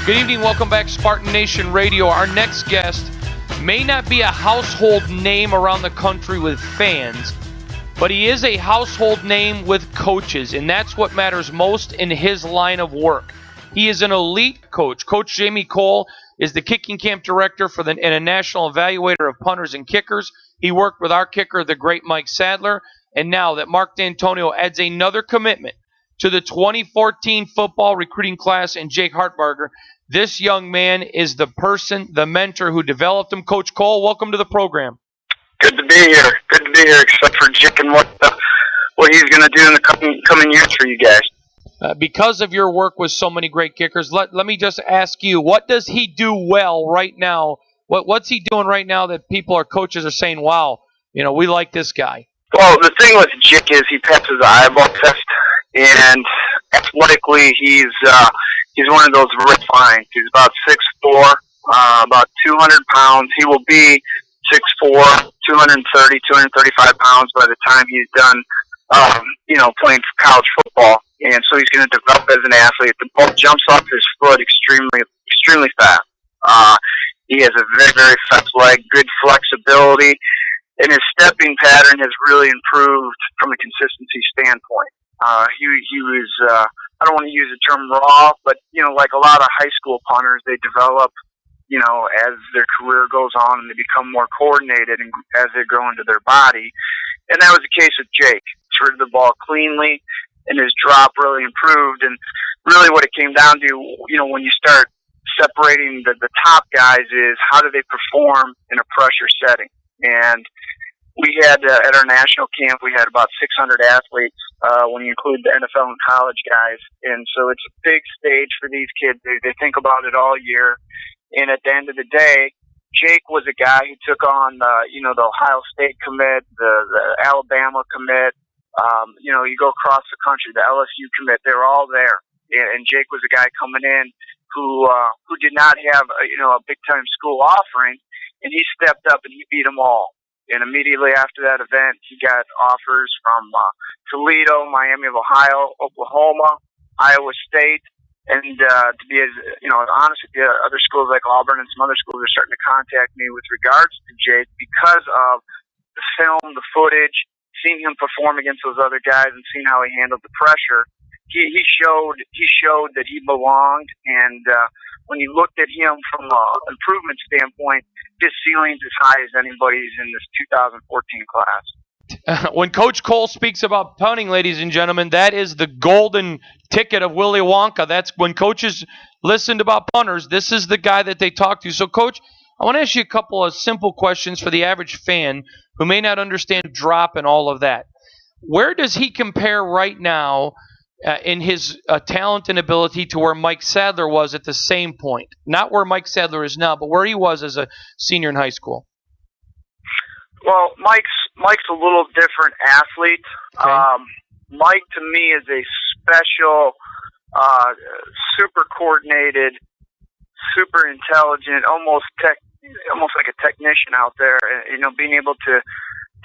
Good evening. Welcome back, Spartan Nation Radio. Our next guest may not be a household name around the country with fans, but he is a household name with coaches, and that's what matters most in his line of work. He is an elite coach. Coach Jamie Kohl is the kicking camp director and a national evaluator of punters and kickers. He worked with our kicker, the great Mike Sadler, and now that Mark D'Antonio adds another commitment to the 2014 football recruiting class in Jake Hartbarger, this young man is the person, the mentor who developed him. Coach Kohl, welcome to the program. Good to be here. Good to be here, except for Jake and what he's going to do in the coming years for you guys. Because of your work with so many great kickers, let me just ask you, what does he do well right now? What's he doing right now that coaches are saying, wow, we like this guy? Well, the thing with Jake is he passes the eyeball test, and athletically he's one of those refined. He's about 6'4", about 200 pounds. He will be 6'4", 230, 235 pounds by the time he's done, playing college football. And so he's going to develop as an athlete. The ball jumps off his foot extremely fast. He has a very, very fast leg, good flexibility, and his stepping pattern has really improved from a consistency standpoint. He was, I don't want to use the term raw, but, like a lot of high school punters, they develop, as their career goes on and they become more coordinated and as they grow into their body. And that was the case with Jake. He threw the ball cleanly, and his drop really improved. And really what it came down to, when you start separating the top guys is how do they perform in a pressure setting. And we had, at our national camp, we had about 600 athletes when you include the NFL and college guys. And so it's a big stage for these kids. They think about it all year. And at the end of the day, Jake was a guy who took on, the Ohio State commit, the Alabama commit. You go across the country, the LSU commit, they were all there. And Jake was a guy coming in who did not have, a big-time school offering, and he stepped up and he beat them all. And immediately after that event, he got offers from Toledo, Miami of Ohio, Oklahoma, Iowa State, and to be as honest with you, other schools like Auburn and some other schools are starting to contact me with regards to Jake because of the film, the footage, seeing him perform against those other guys and seeing how he handled the pressure. He showed that he belonged, and when you looked at him from an improvement standpoint, his ceiling's as high as anybody's in this 2014 class. When Coach Kohl speaks about punting, ladies and gentlemen, that is the golden ticket of Willy Wonka. That's when coaches listened about punters, this is the guy that they talk to. So, Coach, I want to ask you a couple of simple questions for the average fan who may not understand drop and all of that. Where does he compare right now in his talent and ability to where Mike Sadler was at the same point? Not where Mike Sadler is now, but where he was as a senior in high school. Well, Mike's a little different athlete. Okay. Mike, to me, is a special, super coordinated, super intelligent, almost like a technician out there. Being able to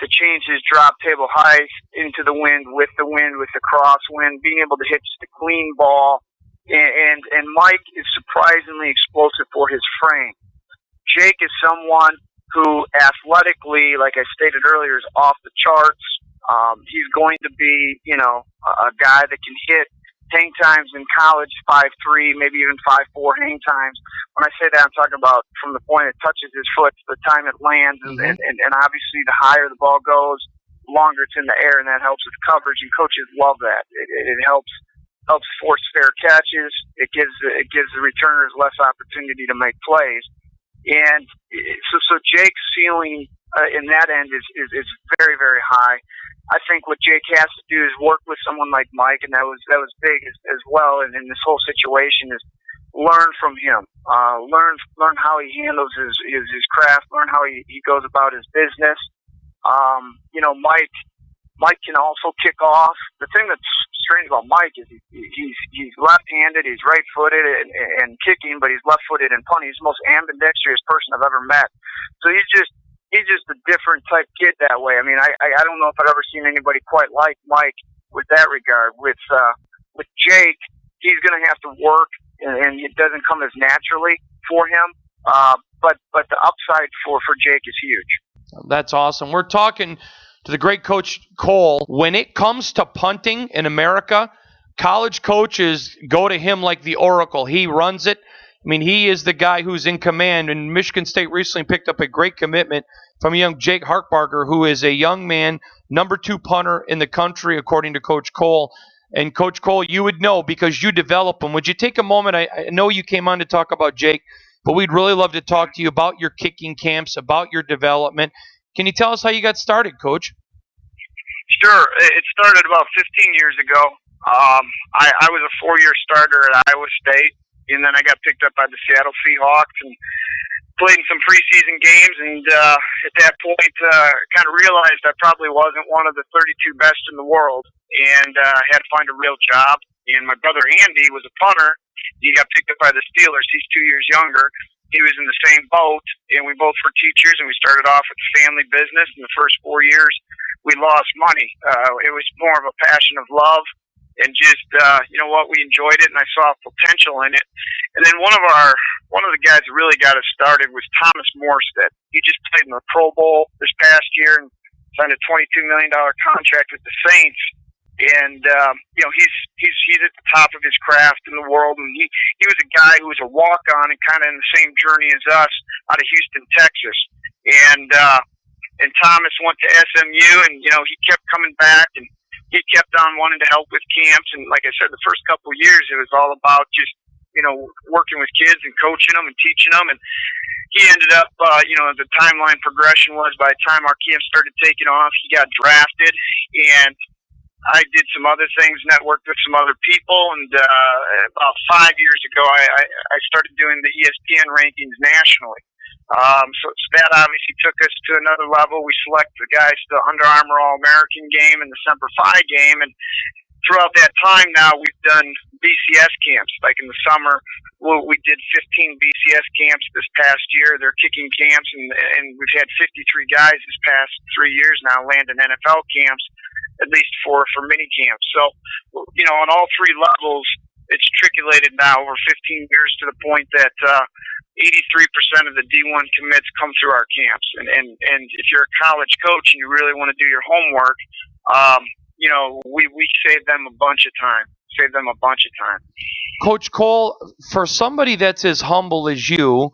change his drop table height into the wind, with the crosswind, being able to hit just a clean ball. And Mike is surprisingly explosive for his frame. Jake is someone who athletically, like I stated earlier, is off the charts. He's going to be, a guy that can hit hang times in college, 5'3", maybe even 5'4" hang times. When I say that, I'm talking about from the point it touches his foot to the time it lands, and obviously the higher the ball goes, the longer it's in the air, and that helps with coverage, and coaches love that. It helps force fair catches. It gives the returners less opportunity to make plays. And so Jake's ceiling in that end is very, very high. I think what Jake has to do is work with someone like Mike, and that was big as well. And in this whole situation is learn from him, learn how he handles his craft, learn how he goes about his business. Mike can also kick off. The thing that's strange about Mike is he's left-handed, he's right-footed and kicking, but he's left-footed and punting. He's the most ambidextrous person I've ever met. So he's just a different type kid that way. I mean, I don't know if I've ever seen anybody quite like Mike with that regard. With Jake, he's going to have to work and it doesn't come as naturally for him. But the upside for Jake is huge. That's awesome. We're talking to the great Coach Kohl. When it comes to punting in America, college coaches go to him like the oracle. He runs it. I mean, he is the guy who's in command. And Michigan State recently picked up a great commitment from a young Jake Hartbarger, who is a young man, number 2 punter in the country, according to Coach Kohl. And Coach Kohl, you would know because you develop him. Would you take a moment? I know you came on to talk about Jake, but we'd really love to talk to you about your kicking camps, about your development. Can you tell us how you got started, Coach? Sure. It started about 15 years ago. I was a 4-year starter at Iowa State, and then I got picked up by the Seattle Seahawks and played in some preseason games. And at that point, kind of realized I probably wasn't one of the 32 best in the world, and had to find a real job. And my brother Andy was a punter. He got picked up by the Steelers. He's 2 years younger. He was in the same boat, and we both were teachers, and we started off with family business. In the first 4 years, we lost money. It was more of a passion of love, and just, we enjoyed it, and I saw potential in it. And then one of the guys that really got us started was Thomas Morstead. He just played in the Pro Bowl this past year and signed a $22 million contract with the Saints. And he's at the top of his craft in the world, and he was a guy who was a walk-on and kind of in the same journey as us out of Houston, Texas. And Thomas went to SMU, and he kept coming back, and he kept on wanting to help with camps. And like I said, the first couple of years it was all about just working with kids and coaching them and teaching them. And he ended up, the timeline progression was by the time our camp started taking off, he got drafted, and I did some other things, networked with some other people, and about 5 years ago, I started doing the ESPN rankings nationally. So that obviously took us to another level. We selected the guys to the Under Armour All-American game and the Semper Fi game, and throughout that time now, we've done BCS camps. Like in the summer, we did 15 BCS camps this past year. They're kicking camps, and we've had 53 guys this past 3 years now land in NFL camps, at least for mini camps. So, on all 3 levels, it's trickulated now over 15 years to the point that 83% of the D1 commits come through our camps. And if you're a college coach and you really want to do your homework, we save them a bunch of time. Coach Kohl, for somebody that's as humble as you,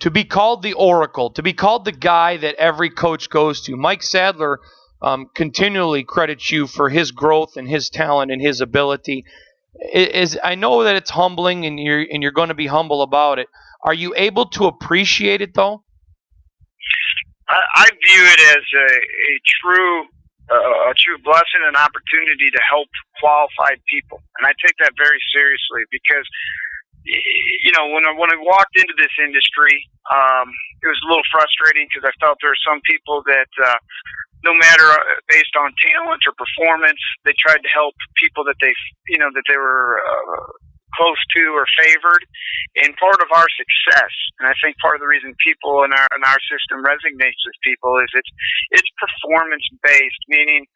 to be called the oracle, to be called the guy that every coach goes to, Mike Sadler continually credits you for his growth and his talent and his ability. I know that it's humbling, and you're going to be humble about it. Are you able to appreciate it, though? I view it as a true blessing and opportunity to help qualified people, and I take that very seriously because when I walked into this industry, it was a little frustrating because I felt there were some people that no matter based on talent or performance, they tried to help people that they were close to or favored. And part of our success, and I think part of the reason people in our system resonates with people, is it's performance based, meaning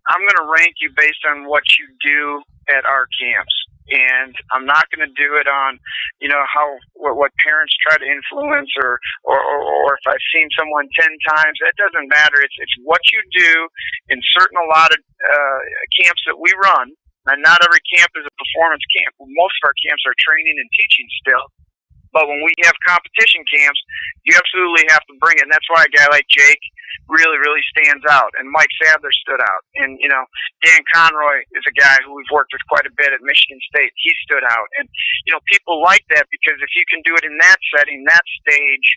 I'm going to rank you based on what you do at our camps. And I'm not going to do it on, what parents try to influence or if I've seen someone 10 times. That doesn't matter. It's what you do in certain allotted camps that we run. And not every camp is a performance camp. Most of our camps are training and teaching still. But when we have competition camps, you absolutely have to bring it. And that's why a guy like Jake really, really stands out. And Mike Sadler stood out. And, Dan Conroy is a guy who we've worked with quite a bit at Michigan State. He stood out. And, people like that because if you can do it in that setting, that stage,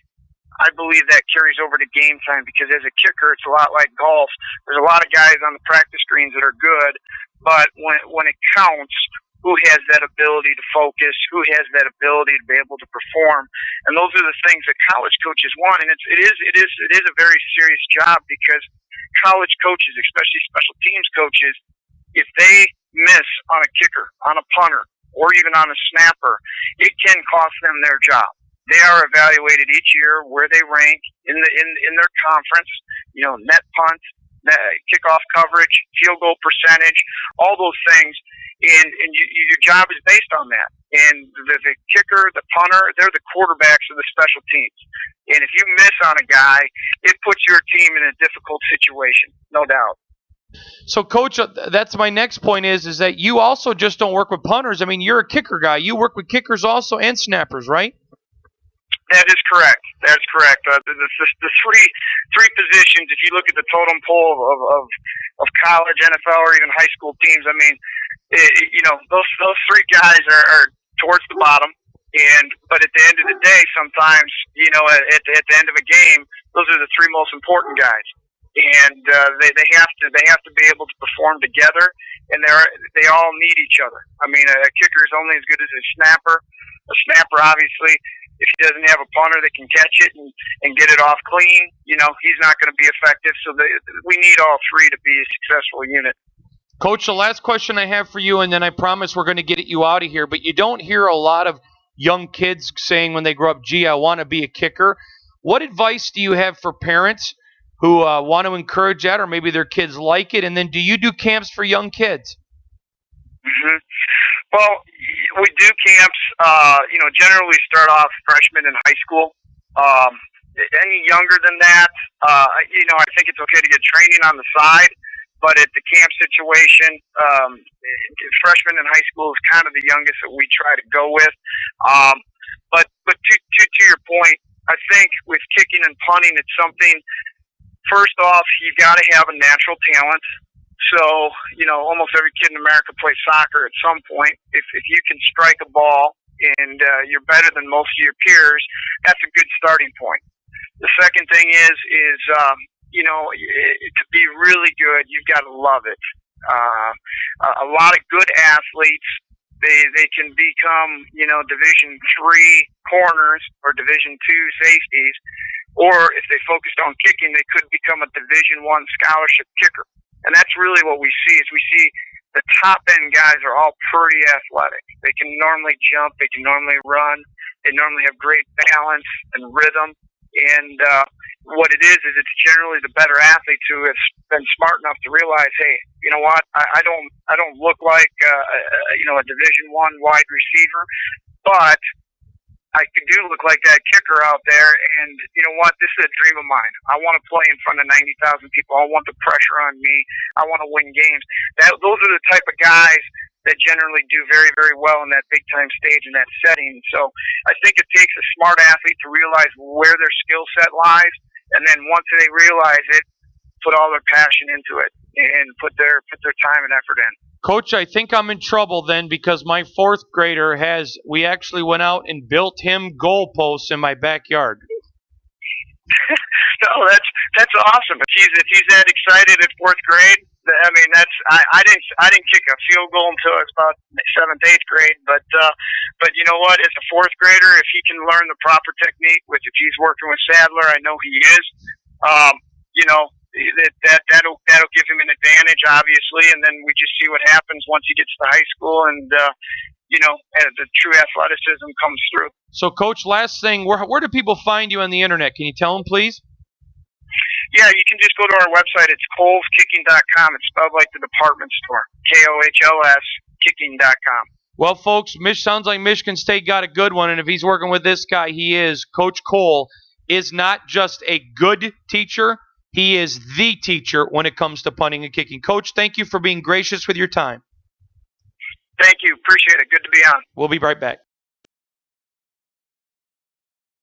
I believe that carries over to game time because as a kicker, it's a lot like golf. There's a lot of guys on the practice greens that are good, but when it counts, who has that ability to focus, who has that ability to be able to perform, and those are the things that college coaches want. And it is a very serious job because college coaches, especially special teams coaches, if they miss on a kicker, on a punter, or even on a snapper, it can cost them their job. They are evaluated each year where they rank in their conference, net punt, kickoff coverage, field goal percentage, all those things. and your job is based on that. And the kicker, the punter, they're the quarterbacks of the special teams. And if you miss on a guy, it puts your team in a difficult situation, no doubt. So, Coach, that's my next point is that you also just don't work with punters. I mean, you're a kicker guy. You work with kickers also and snappers, right? That is correct. That's correct. The three positions, if you look at the totem pole of college, NFL, or even high school teams, I mean, those three guys are towards the bottom. But at the end of the day, sometimes, at the end of a game, those are the three most important guys. And they have to be able to perform together, and they all need each other. I mean, a kicker is only as good as a snapper. A snapper, obviously, if he doesn't have a punter that can catch it and get it off clean, he's not going to be effective. So we need all three to be a successful unit. Coach, the last question I have for you, and then I promise we're going to get you out of here, but you don't hear a lot of young kids saying when they grow up, gee, I want to be a kicker. What advice do you have for parents who want to encourage that, or maybe their kids like it? And then do you do camps for young kids? Mm-hmm. Well, we do camps, generally start off freshmen in high school. Any younger than that, I think it's okay to get training on the side. But at the camp situation, freshman in high school is kind of the youngest that we try to go with. But to your point, I think with kicking and punting, it's something. First off, you got to have a natural talent. So almost every kid in America plays soccer at some point. If you can strike a ball and you're better than most of your peers, that's a good starting point. The second thing is to be really good, you've got to love it. A lot of good athletes, they can become, Division III corners or Division II safeties, or if they focused on kicking, they could become a Division I scholarship kicker. And that's really what we see, is we see the top-end guys are all pretty athletic. They can normally jump, they can normally run, they normally have great balance and rhythm. And what it is it's generally the better athletes who have been smart enough to realize, hey, you know what, I don't look like a Division I wide receiver, but I do look like that kicker out there, and you know what, this is a dream of mine. I want to play in front of 90,000 people. I want the pressure on me. I want to win games. Those are the type of guys that generally do very, very well in that big-time stage, in that setting. So I think it takes a smart athlete to realize where their skill set lies, and then once they realize it, put all their passion into it and put their time and effort in. Coach, I think I'm in trouble then, because my fourth grader we actually went out and built him goalposts in my backyard. No, that's awesome. If he's that excited at fourth grade, I mean, I didn't kick a field goal until I was about 7th, 8th grade. But you know what? As a fourth grader, if he can learn the proper technique, which if he's working with Sadler, I know he is. That'll give him an advantage, obviously, and then we just see what happens once he gets to high school, and as the true athleticism comes through. So, Coach, last thing, where do people find you on the internet? Can you tell them, please? Yeah, you can just go to our website. It's kohlskicking.com. It's spelled like the department store. KOHLS kicking.com. Well, folks, sounds like Michigan State got a good one, and if he's working with this guy, Coach Kohl is not just a good teacher. He is the teacher when it comes to punting and kicking. Coach, thank you for being gracious with your time. Thank you. Appreciate it. Good to be on. We'll be right back.